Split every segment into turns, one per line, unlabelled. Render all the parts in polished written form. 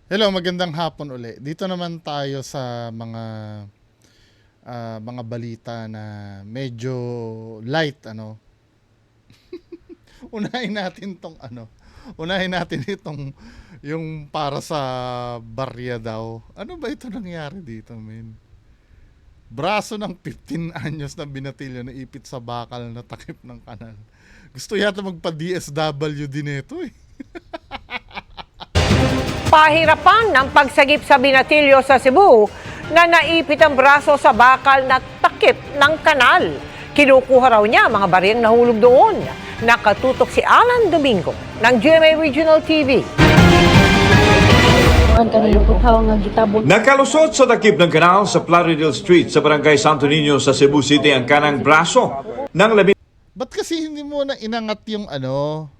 Hello, magandang hapon uli. Dito naman tayo sa mga balita na medyo light ano. Unahin natin tong ano. Unahin natin itong yung para sa barya daw. Ano ba ito nangyari dito, men? Braso ng 15 anyos na binatilyo na ipit sa bakal na takip ng kanal. Gusto yata magpa DSW din ito eh.
Pahirapan ng pagsagip sa binatilyo sa Cebu na naipit ang braso sa bakal na takip ng kanal. Kinukuha raw niya mga bariyang nahulog doon. Nakatutok si Alan Domingo ng GMA Regional TV.
Nakalusot sa takip ng kanal sa Plaridel Street sa Barangay Santo Niño sa Cebu City ang kanang braso ng
Ba't kasi hindi mo na inangat yung ano?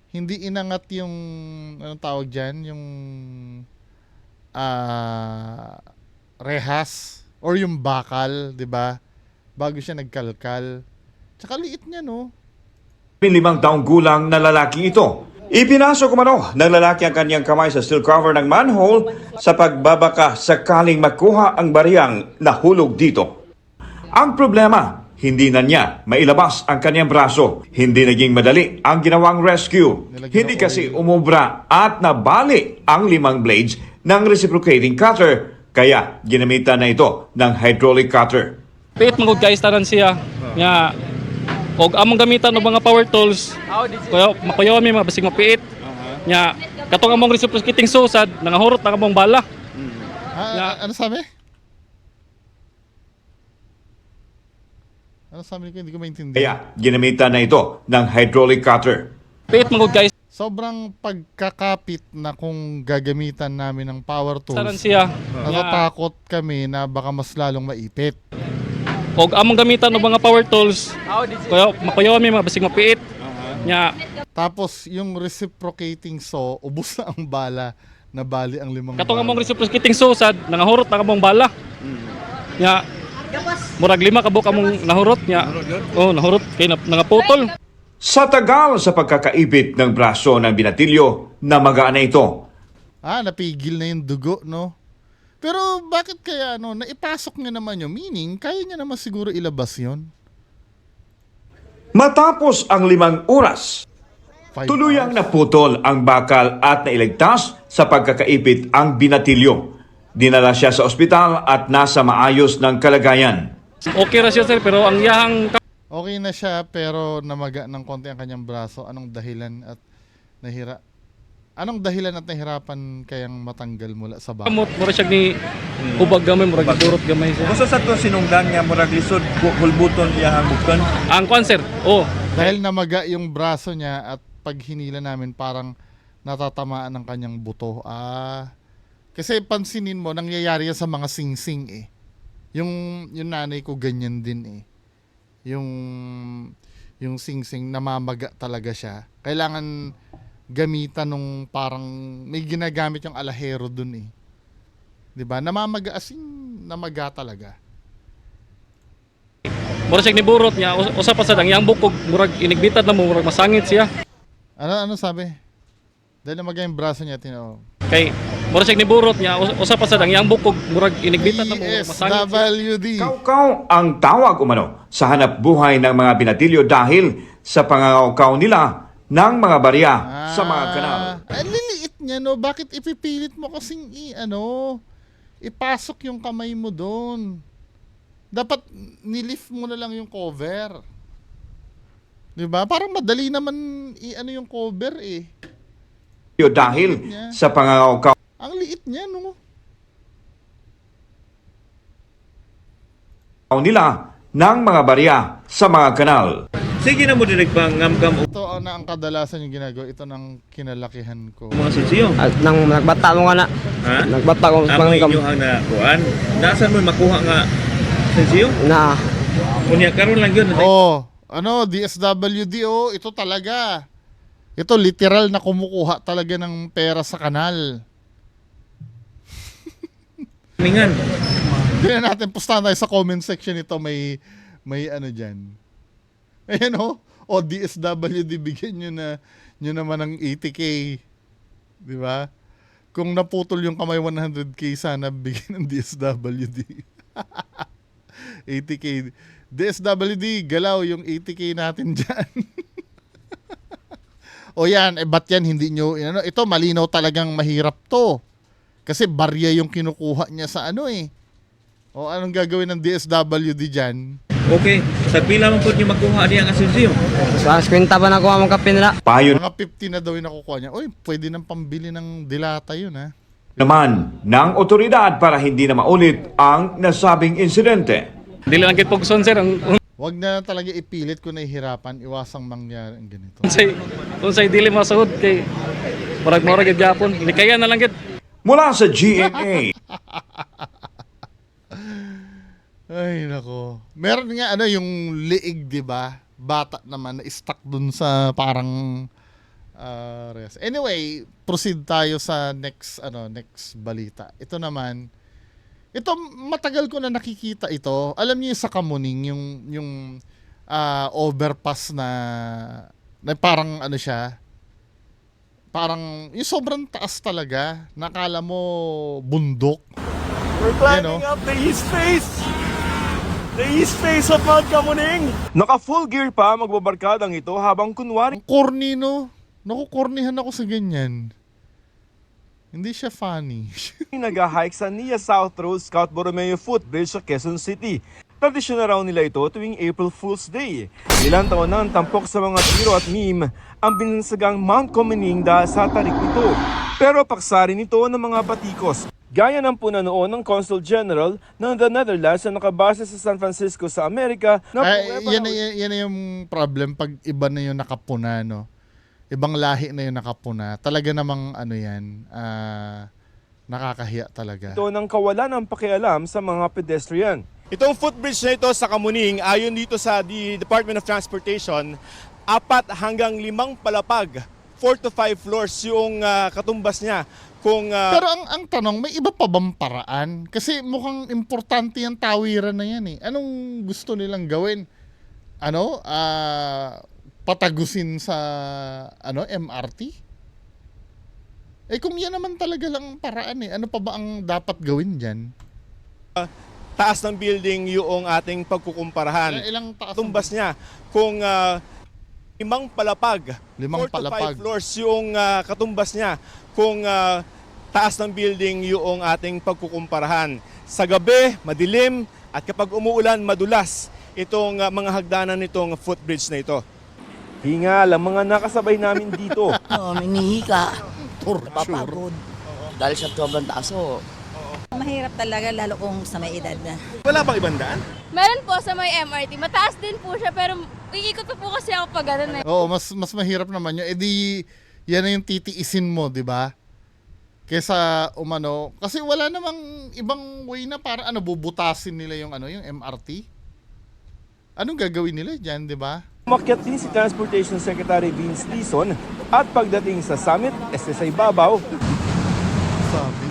Hindi inangat yung anong tawag diyan, yung rehas or yung bakal, 'di ba? Bago siya nagkalkal. Tsaka liit niya, no?
15 taong gulang na lalaking ito. Ipinasok umano ng lalaki ang kanyang kamay sa steel cover ng manhole sa pagbabaka sakaling makuha ang bariyang nahulog dito. Ang problema, hindi na niya mailabas ang kanyang braso. Hindi naging madali ang ginawang rescue. Hindi kasi umubra at nabali ang 5 blades ng reciprocating cutter. Kaya ginamitan na ito ng hydraulic cutter.
Piit magud guys tanan siya nga og among gamitan og mga power tools kaya makuyaw mi mabasig mapiit nya katong among reciprocating susad nangahurot na among bala.
Ano sabi? Ano sabi ko? Hindi ko maintindihan.
Kaya ginamitan na ito ng hydraulic cutter.
Piit magud guys
Sobrang pagkakapit na kung gagamitan namin ng power
tanan
tools.
siya
Natatakot kami na baka mas lalong maipit.
og among gamitan og mga power tools kaya makuyaw mi mabasig mapiit nya
Tapos yung reciprocating saw, ubos na ang bala, nabali ang 5
katong
bala.
among reciprocating susad nangahurot na among bala nya murag 5 kabuk among nahurot nya nahurot kay nangaputol.
Sa tagal sa pagkakaipit ng braso ng binatilyo, namagaan na ito.
Napigil na yung dugo, no? Pero bakit kaya, naipasok niya naman yun? Meaning, kaya niya naman siguro ilabas yun.
Matapos ang 5 oras,
5
tuluyang
hours.
naputol ang bakal at nailigtas sa pagkakaipit ang binatilyo. Dinala siya sa ospital at nasa maayos ng kalagayan.
Okay ra siya sir pero ang iyang
Okay na siya, pero namaga ng konti ang kanyang braso. Anong dahilan at nahirapan kayang matanggal mula sa bakal?
kamot mura siya ni ubag gamay murag durot gamay siya.
Gusto sa to sinungdan nga murag lisod hulbuton iyang bukton.
Ang cancer,
Dahil namaga yung braso niya at pag hinila namin parang natatamaan ng kanyang buto. Kasi pansinin mo, nangyayari yan sa mga singsing eh. Yung nanay ko ganyan din eh. Yung singsing namamaga talaga siya. Kailangan gamitan nung parang may ginagamit yung alahero dun eh. 'Di ba? Namamaga as in namaga talaga.
mura siya ni burot niya, usa pa sad ang iyang bukog murag inigbitad na mo murag masangit siya.
Ano sabi? Dahil namaga yung braso niya
Kay mura siya ni burot niya, usa pa sad ang iyang bukog murag inigbitad na mo murag masangit siya.
DSWD.
Kaukaw ang tawag umano sa hanap buhay ng mga binatilyo dahil sa pangangaukaw nila ng mga barya sa mga kanal.
Ang liliit niya, no? Bakit ipipilit mo kasing ipasok yung kamay mo doon? Dapat nilift mo na lang yung cover. 'Di ba? Parang madali naman yung cover eh.
Dahil sa pangangaukaw
Ang liit niya, no?
nila ng mga barya sa mga kanal.
Sige na mo direk pang ngam-ngam
Ito ang kadalasan yung ginagawa. Ito nang kinalakihan ko.
mga sensiyo.
At nang nagbata mo nga na.
Ha?
Nagbata ko sa
Amo
pangkam.
inyo ang nakuan. Nasaan mo makuha nga sensiyo?
Na.
Unya karon lang yun.
DSWD, ito talaga. Ito literal na kumukuha talaga ng pera sa kanal.
Mingan.
Tingnan natin, pustahan tayo sa comment section nito, may ano dyan. Ayan DSWD, bigyan nyo naman ng 80K. Di ba? Kung naputol yung kamay 100k, sana bigyan ng DSWD. 80k. DSWD, galaw yung 80k natin dyan. O yan, ba't yan hindi nyo, ito malinaw talagang mahirap to. Kasi barya yung kinukuha niya sa O anong gagawin ng DSWD dyan?
Okay, sa pila man po niyo makuha diyan ang asensyo.
Sa kwenta ba nakuha mong kape nila?
Payo
Mga 50 na daw yung nakukuha niya. Uy, pwede nang pambili ng dilata yun ha.
naman ng otoridad para hindi na maulit ang nasabing insidente.
Dili lang kit pugson sir ang
Huwag na talaga ipilit kung nahihirapan, iwasang mangyari ang ganito.
unsay dili masahod kay murag-murag gid gyapon. Likaya na lang gid.
Mula sa GMA,
Ay, nako. Meron nga yung liig, 'di ba? Bata naman na stuck dun sa parang rest. Anyway, proceed tayo sa next balita. Ito naman, ito matagal ko na nakikita ito. Alam niyo sa Kamuning yung overpass na parang siya. Parang yung sobrang taas talaga. Nakala mo bundok.
We're climbing up the east face! The east face of Mount Kamuning!
Naka-full gear pa magbabarkadang ito habang kunwari
Ang corny, no? Nakukornihan ako sa ganyan. Hindi siya funny.
nag-hike sa Nia South Road Scout Borromeo Footbridge sa Quezon City. Tradisyon na raw nila ito tuwing April Fool's Day. Ilang taon na ang tampok sa mga tiro at meme ang binansagang Mount Kamuning dahil sa tarik nito. Pero paksa rin ito ng mga batikos. Gaya ng puna noon ng Consul General ng the Netherlands na nakabase sa San Francisco sa Amerika na
Yan na yung problem pag iba na yung nakapuna, no? Ibang lahi na yung nakapuna. Talaga namang nakakahiya talaga.
ito ng kawalan ng pakialam sa mga pedestrian.
Itong footbridge na ito sa Kamuning, ayon dito sa Department of Transportation, 4 hanggang 5 palapag, 4 to 5 floors yung katumbas niya.
Pero ang tanong, may iba pa bang paraan? Kasi mukhang importante yung tawiran na yan eh. Anong gusto nilang gawin? Patagusin sa MRT? Kung yan naman talaga lang ang paraan ano pa ba ang dapat gawin dyan?
Taas ng building yung ating pagkukumparahan.
Ilang taas?
Tumbas niya kung 5 palapag,
5
4 to
palapag.
5 floors yung katumbas niya kung taas ng building yung ating pagkukumparahan. Sa gabi, madilim at kapag umuulan, madulas itong mga hagdanan nitong footbridge na ito.
Hingal ang mga nakasabay namin dito.
Minihika.
Torture.
Napapagod. Dahil sa sobrang taas
Mahirap talaga lalo kung sa may edad na.
Wala bang ibang daan?
Meron po sa may MRT. Mataas din po siya pero iikot pa po kasi ako pag gano'n.
Oo, mas mahirap naman yun. Yan na yung titiisin mo, di ba? Kesa kasi wala namang ibang way na para bubutasin nila yung yung MRT. Anong gagawin nila diyan, di ba?
Umakyat din si Transportation Secretary Vince Dizon at pagdating sa summit, sa ibabaw,
Sabi.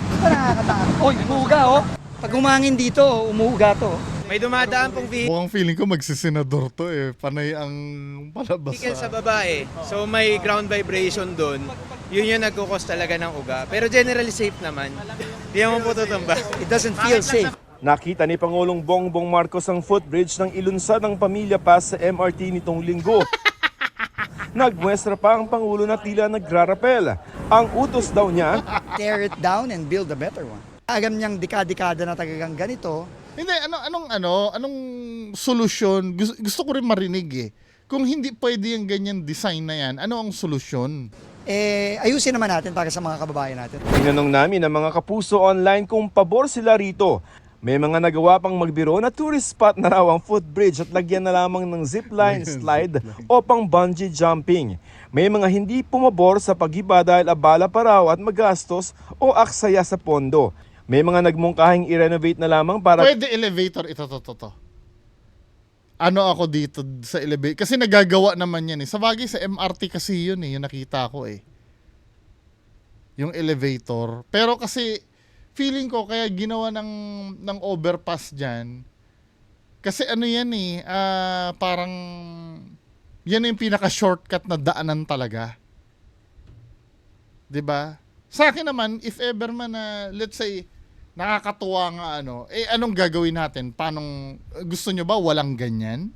Oy, umuuga Pag umangin dito, umuuga to.
May dumadaan pong
Mukhang feeling ko magsisenador to Panay ang palabas
vehicle sa baba So may ground vibration doon. Yun yung nagkukos talaga ng uga. Pero generally safe naman. Di naman po tutumba.
It doesn't feel safe.
nakita ni Pangulong Bongbong Marcos ang footbridge ng ilunsad ng Pamilya Pass sa MRT nitong linggo. Nagmuestra pa ang Pangulo na tila nagrarapel. Ang utos daw niya,
Tear it down and build a better one. Agam niyang dekada na talagang ganito.
Hindi, anong solusyon? Gusto ko rin marinig Kung hindi pwede yung ganyan design na yan, ano ang solusyon?
Ayusin naman natin para sa mga kababayan natin.
tinanong namin ang mga kapuso online kung pabor sila rito. May mga nagawa pang magbiro na tourist spot na raw ang footbridge at lagyan na lamang ng zipline, slide o pang bungee jumping. May mga hindi pumabor sa pag-iba dahil abala pa raw at magastos o aksaya sa pondo. May mga nagmungkahing i-renovate na lamang para...
Pwede elevator ito. Ano ako dito sa elevator? Kasi nagagawa naman yan Sa bagay sa MRT kasi yun yung nakita ko Yung elevator. Pero kasi feeling ko kaya ginawa ng overpass dyan. Kasi yan parang yan yung pinaka-shortcut na daanan talaga. 'Di ba? Sa akin naman, if ever man na, let's say, nakakatuwa nga anong gagawin natin? Gusto nyo ba walang ganyan?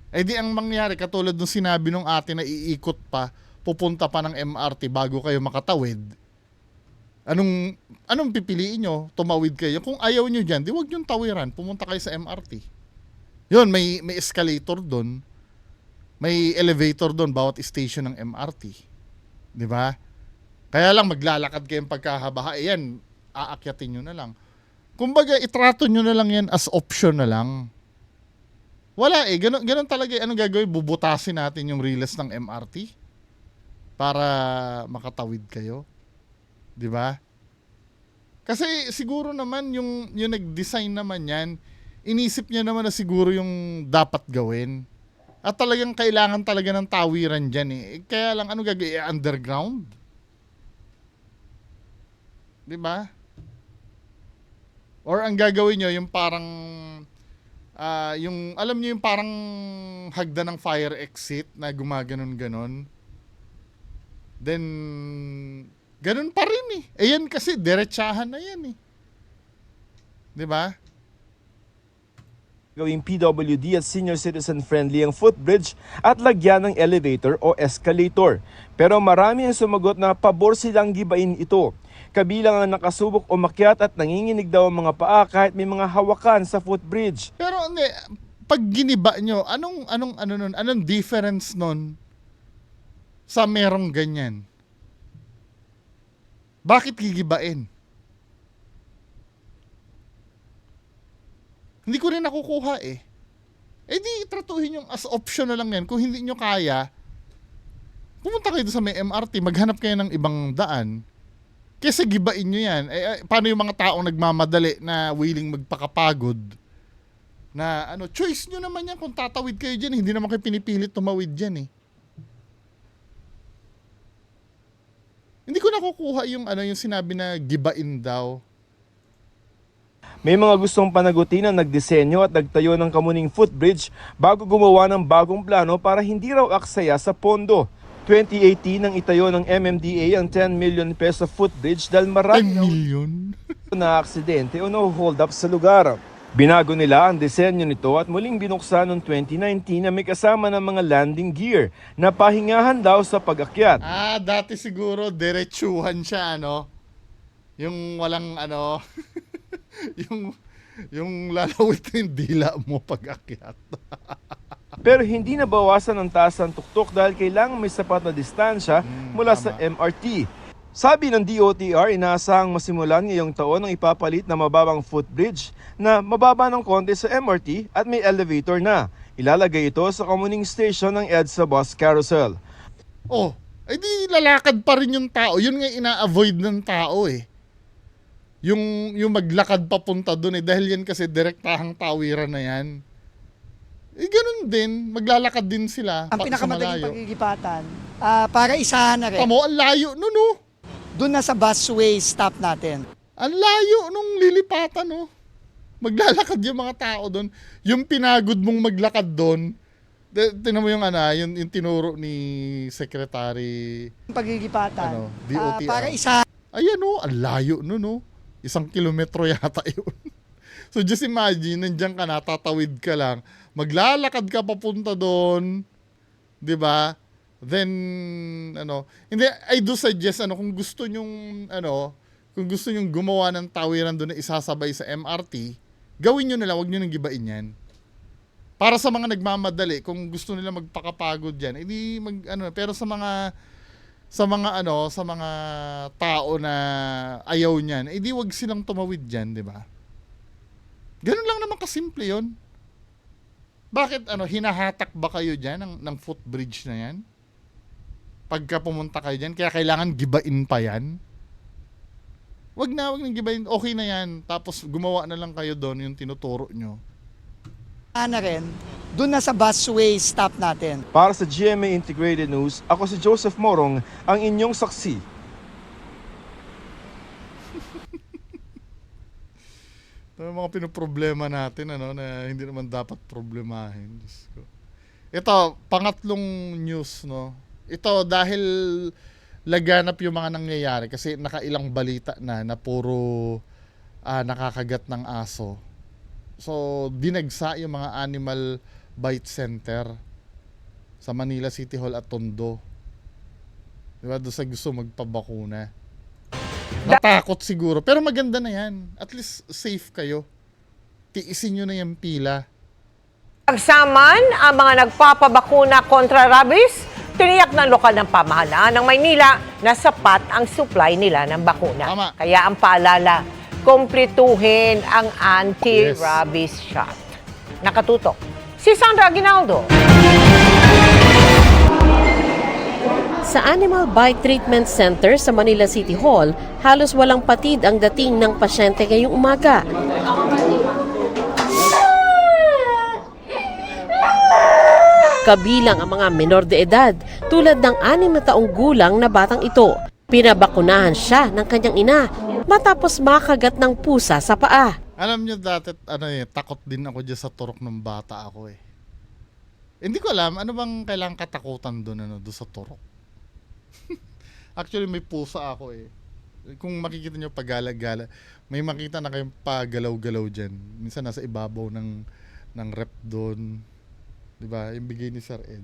Eh di ang mangyari, katulad nung sinabi nung ate na iikot pa, pupunta pa ng MRT bago kayo makatawid. Anong pipiliin nyo? Tumawid kayo. Kung ayaw nyo dyan, di wag nyo tawiran, pumunta kayo sa MRT. Yun, may escalator doon. May elevator doon, bawat station ng MRT. Di ba? Kaya lang maglalakad kayong pagkahaba. Ayan, aakyatin nyo na lang. Kumbaga, itrato nyo na lang yan as option na lang. Wala ganun talaga. Anong gagawin? Bubutasin natin yung relays ng MRT para makatawid kayo. Di ba? Kasi siguro naman yung nag-design naman yan, inisip niya naman na siguro yung dapat gawin. At talagang kailangan talaga ng tawiran dyan eh. Kaya lang, gagawin? Underground? Di ba? Or ang gagawin nyo, yung parang, alam nyo yung parang hagdan ng fire exit na gumaganon-ganon. Then, ganon pa rin eh. Ayan kasi, diretsahan na yan eh. Di ba?
Gawing PWD at senior citizen friendly ang footbridge at lagyan ng elevator o escalator. Pero marami ang sumagot na pabor silang gibain ito. Kabilang ang nakasubok umakyat at nanginginig daw ang mga paa kahit may mga hawakan sa footbridge.
Pero hindi, pag giniba nyo, anong difference nun sa merong ganyan? Bakit gigibain? Hindi ko rin nakukuha eh. Eh di tratuhin yung as option na lang yan. Kung hindi nyo kaya, pumunta kayo sa may MRT, maghanap kayo ng ibang daan. Kasi gibain nyo yan. Paano yung mga taong nagmamadali na willing magpakapagod? Na choice nyo naman yan kung tatawid kayo dyan. Hindi naman kayo pinipilit tumawid dyan eh. Hindi ko nakukuha yung sinabi na gibain daw.
May mga gustong panagutin ang nagdisenyo at nagtayo ng kamuning footbridge bago gumawa ng bagong plano para hindi raw aksaya sa pondo. 2018 nang itayo ng MMDA ang 10 million peso footbridge dahil
10
marami
million?
na aksidente o no-hold up sa lugar. Binago nila ang disenyo nito at muling binuksan noong 2019 na may kasama ng mga landing gear na pahingahan daw sa pag-akyat.
Dati siguro diretsuhan siya yung walang yung lalawit na yung dila mo pag-akyat.
Pero hindi nabawasan ang taas ng tuktok dahil kailangan may sapat na distansya mula sa MRT. Sabi ng DOTR, inaasahang masimulan ngayong taon ang ipapalit na mababang footbridge na mababa ng konti sa MRT at may elevator na. Ilalagay ito sa commuting station ng EDSA Bus Carousel.
Di lalakad pa rin yung tao. Yun nga ina-avoid ng tao eh. Yung maglakad papunta doon eh. Dahil yan kasi direktahang tawiran na yan. Ganun din. Maglalakad din sila.
Ang pinakamadaling
malayo.
pagigipatan, para isahan na rin.
Tamo, ang layo nun
Doon na sa busway stop natin.
Ang layo nung lilipatan Maglalakad yung mga tao doon. Yung pinagod mong maglakad doon, tinan mo yung yung tinuro ni Secretary
Pagigipatan,
DOTR.
para isahan.
Ayan ang layo nun 1 kilometro yata yun. So just imagine, nandiyan ka na, tatawid ka lang, maglalakad ka papunta doon, 'di ba? Then hindi, I do suggest kung gusto nyong kung gusto nyong gumawa ng tawiran doon na isasabay sa MRT, gawin nyo na lang, wag nyo nang gibain yan. Para sa mga nagmamadali, kung gusto nila magpakapagod diyan, edi pero sa mga tao na ayaw niyan, edi wag silang tumawid diyan, 'di ba? Ganun lang naman kasimple 'yon. Bakit hinahatak ba kayo diyan ng footbridge na 'yan? Pagka pumunta kayo diyan, kaya kailangan gibain pa 'yan? Wag nang gibain, okay na 'yan. Tapos gumawa na lang kayo doon yung tinuturo nyo.
Na rin, doon na sa busway stop natin.
Para sa GMA Integrated News, ako si Joseph Morong, ang inyong saksi.
Ito yung mga pinoproblema natin na hindi naman dapat problemahin. Diyos ko. Ito, pangatlong news Ito dahil laganap yung mga nangyayari kasi nakailang balita na puro nakakagat ng aso. So, dinagsa yung mga animal bite center sa Manila City Hall at Tondo. Diba? Doon sa gusto magpabakuna. Natakot siguro. Pero maganda na yan. At least safe kayo. Tiisin nyo na yung pila.
Pagsaman ang mga nagpapabakuna kontra rabies, tiniyak ng lokal ng pamahalaan ng Maynila na sapat ang supply nila ng bakuna.
Tama.
Kaya ang paalala, kumpletuhin ang anti-rabies shot. Nakatutok si Sandra Aguinaldo.
Sa Animal Bite Treatment Center sa Manila City Hall, halos walang patid ang dating ng pasyente ngayong umaga. Kabilang ang mga menor de edad, tulad ng 6 na taong gulang na batang ito. Pinabakunahan siya ng kanyang ina matapos makagat ng pusa sa paa.
Alam nyo dati, takot din ako dyan sa turok ng bata ako eh. Hindi ko alam, ano bang kailangan katakutan doon sa turok? Actually, may pusa ako eh. Kung makikita nyo pagala-gala, may makita na kayong pagalaw-galaw dyan. Minsan nasa ibabaw ng rep doon. Diba? Yung bigay ni Sir Ed.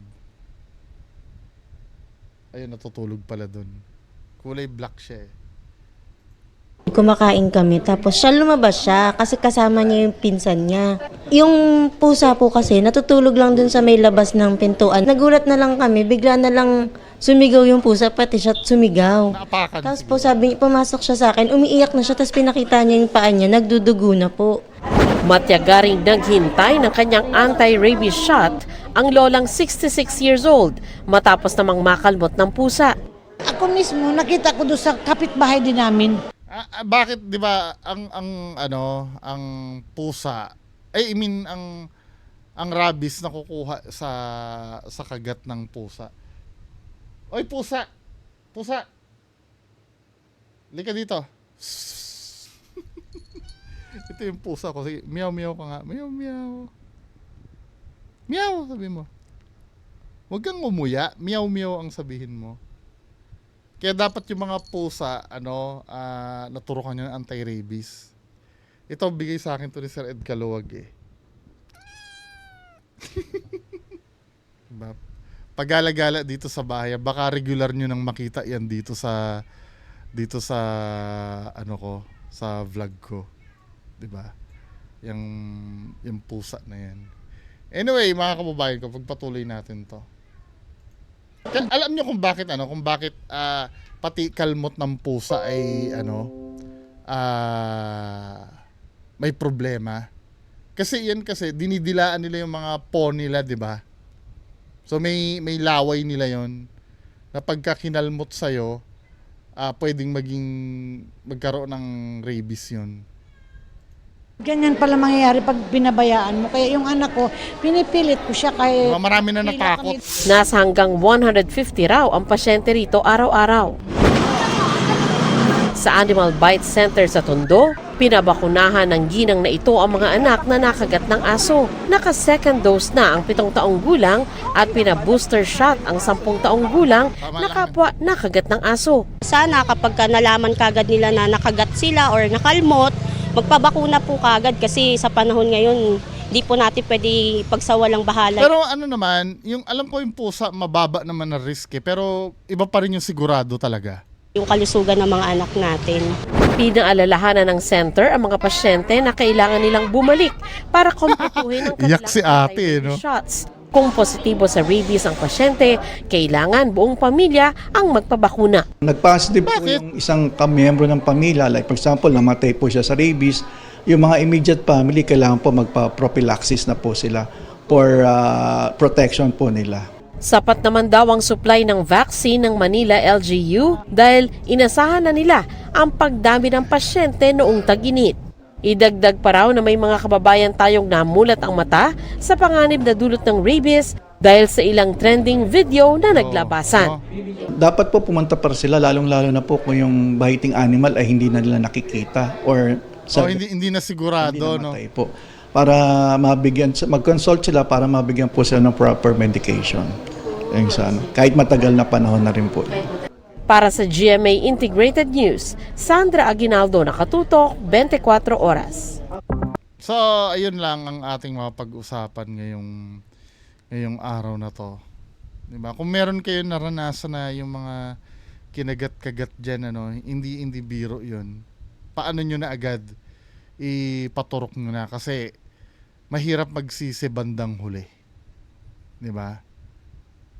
Ayun, natutulog pala doon. Kulay black siya eh.
Kumakain kami, tapos lumabas siya kasi kasama niya yung pinsan niya. Yung pusa po kasi natutulog lang dun sa may labas ng pintuan. Nagulat na lang kami, bigla na lang sumigaw yung pusa, pati siya sumigaw.
Naapakan
Tapos po sabi niya, pumasok siya sa akin, umiiyak na siya, tapos pinakita niya yung paa niya, nagdudugo na po.
Matyagaring naghintay ng kanyang anti-rabies shot ang lolang 66 years old matapos namang makalmot ng pusa.
Ako mismo, nakita ko doon sa kapitbahay din namin.
Bakit 'di ba ang pusa ang rabies na kukuha sa kagat ng pusa. Oy pusa. Pusa. Lika dito. Ito yung pusa ko. Sige, meow meow ka nga. Meow meow. Meow sabi mo. Huwag kang umuya. Meow meow ang sabihin mo. Kaya dapat yung mga pusa, naturukan nyo ng anti-rabies. Ito, bigay sa akin to ni Sir Ed Caluwag eh. Diba? Pagala-gala dito sa bahay, baka regular nyo nang makita yan dito sa sa vlog ko. Diba? Yung pusa na yan. Anyway, mga kababayan ko, pagpatuloy natin to. Alam niyo kung bakit pati kalmot ng pusa ay may problema. Kasi dinidilaan nila yung mga paw nila, 'di ba? So may laway nila 'yon na pagka kinalmot sa iyo, pwedeng magkaroon ng rabies 'yon.
Ganyan pala mangyayari pag binabayaan mo. Kaya yung anak ko, pinipilit ko siya kaya...
Marami na natakot.
Nasa hanggang 150 raw ang pasyente rito araw-araw. Sa Animal Bite Center sa Tondo, pinabakunahan ng ginang na ito ang mga anak na nakagat ng aso. Naka-second dose na ang 7 taong gulang at pina-booster shot ang 10 taong gulang na kapwa nakagat ng aso.
Sana kapag nalaman kagad nila na nakagat sila or nakalmot, magpabakuna po kagad kasi sa panahon ngayon, di po natin pwede pagsawalang bahala.
Pero naman, alam ko yung pusa, mababa naman na risk eh, pero iba pa rin yung sigurado talaga.
Yung kalusugan ng mga anak natin.
Pinaalalahanan ng center ang mga pasyente na kailangan nilang bumalik para kumpletuhin ang
Iyak si ate,
anti-rabies shots. Kung positibo sa rabies ang pasyente, kailangan buong pamilya ang magpabakuna.
Nag-positive po yung isang kamiyembro ng pamilya, like for example, namatay po siya sa rabies, yung mga immediate family, kailangan po magpa-prophylaxis na po sila for protection po nila.
Sapat naman daw ang supply ng vaccine ng Manila LGU dahil inasahan na nila ang pagdami ng pasyente noong tag-init. Idagdag pa raw na may mga kababayan tayong namulat ang mata sa panganib na dulot ng rabies dahil sa ilang trending video na naglabasan.
Dapat po pumunta pa sila, lalong-lalo na po kung yung biting animal ay hindi na nila nakikita or
hindi na sigurado,
hindi namatay po. Para mag-consult sila para mabigyan po sila ng proper medication. Kahit matagal na panahon na rin po.
Para sa GMA Integrated News, Sandra Aguinaldo, nakatutok 24 oras.
So, ayun lang ang ating mga pag-usapan ngayong araw na to. Diba? Kung meron kayo naranasan na yung mga kinagat-kagat dyan, hindi biro yun. Paano nyo na agad ipaturok nyo na? Kasi mahirap magsisi bandang huli. Diba?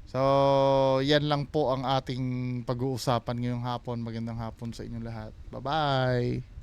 So, yan lang po ang ating pag-uusapan ngayong hapon. Magandang hapon sa inyong lahat. Bye-bye!